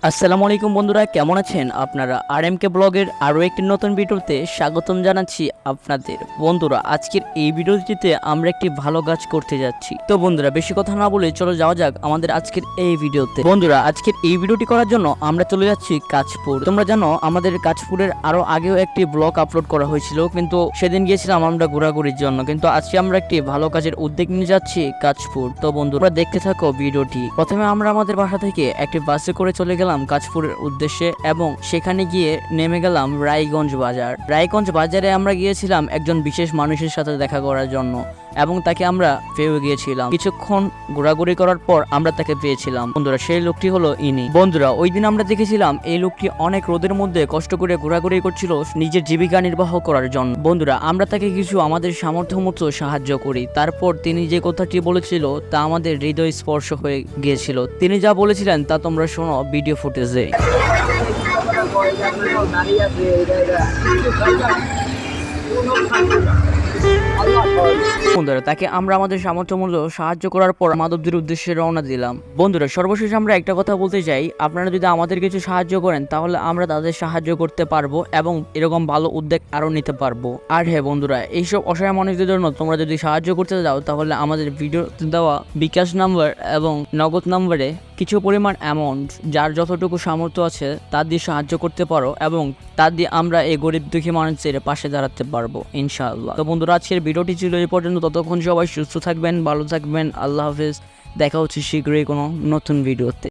আসসালামু আলাইকুম বন্ধুরা, কেমন আছেন আপনারা? RMK ব্লগের আরও একটি নতুন ভিডিওতে স্বাগতম জানাচ্ছি আপনাদের। বন্ধুরা, আজকের এই ভিডিওটিতে আমরা একটি ভালো কাজ করতে যাচ্ছি। তো বন্ধুরা, বেশি কথা না বলে চলো যাওয়া যাক আমাদের আজকের এই ভিডিওতে। বন্ধুরা, আজকের এই ভিডিওটি করার জন্য আমরা চলে যাচ্ছি কাঁচপুর। তোমরা জানো আমাদের কাঁচপুরের আরো আগেও একটি ব্লগ আপলোড করা হয়েছিল, কিন্তু সেদিন গিয়েছিলাম আমরা ঘোরাঘুরির জন্য, কিন্তু আজকে আমরা একটি ভালো কাজের উদ্যোগ নিয়ে যাচ্ছি কাঁচপুর। তো বন্ধুরা, দেখতে থাকো ভিডিওটি। প্রথমে আমরা আমাদের বাসা থেকে একটি বাসে করে চলে গেলাম কাঁচপুরের উদ্দেশ্যে এবং সেখানে গিয়ে নেমে গেলাম রায়গঞ্জ বাজার। রায়গঞ্জ বাজারে আমরা গিয়েছিলাম একজন বিশেষ মানুষের সাথে দেখা করার জন্য এবং তাকে আমরা পেয়ে গিয়েছিলাম। কিছুক্ষণ ঘোরাঘুরি করার পর আমরা তাকে পেয়েছিলাম। বন্ধুরা, সেই লোকটি হলো ইনি। বন্ধুরা, ওই দিন আমরা দেখেছিলাম এই লোকটি অনেক রোদের মধ্যে কষ্ট করে ঘোরাঘুরি করছিল নিজের জীবিকা নির্বাহ করার জন্য। বন্ধুরা, আমরা তাকে কিছু আমাদের সামর্থ্য মতো সাহায্য করি। তারপর তিনি যে কথাটি বলেছিল তা আমাদের হৃদয় স্পর্শ হয়ে গিয়েছিল। তিনি যা বলেছিলেন তা তোমরা শোনো ভিডিও ফুটেজে। বন্ধুরা, তাকে আমরা আমাদের সামর্থ্য মূল্য সাহায্য করার পর মাধবদের উদ্দেশ্যে রওনা দিলাম। বন্ধুরা, সর্বশেষ আমরা একটা কথা বলতে চাই, আপনারা যদি আমাদের কিছু সাহায্য করেন তাহলে আমরা তাদের সাহায্য করতে পারবো এবং এরকম ভালো উদ্যোগ আরো নিতে পারবো। আর হ্যাঁ বন্ধুরা, এইসব অসহায় মানুষদের জন্য তোমরা যদি সাহায্য করতে যাও তাহলে আমাদের ভিডিওতে দেওয়া বিকাশ নাম্বার এবং নগদ নাম্বারে কিছু পরিমাণ অ্যামাউন্ট যার যতটুকু সামর্থ্য আছে তা দিয়ে সাহায্য করতে পারো এবং তা দিয়ে আমরা এই গরিব দুঃখী মানুষের পাশে দাঁড়াতে পারবো ইনশাআল্লাহ। তো বন্ধুরা, আজকের ভিডিওটি ছিল এই পর্যন্ত। ততক্ষণ সবাই সুস্থ থাকবেন, ভালো থাকবেন। আল্লাহ হাফেজ। দেখা হচ্ছে শীঘ্রই কোনো নতুন ভিডিওতে।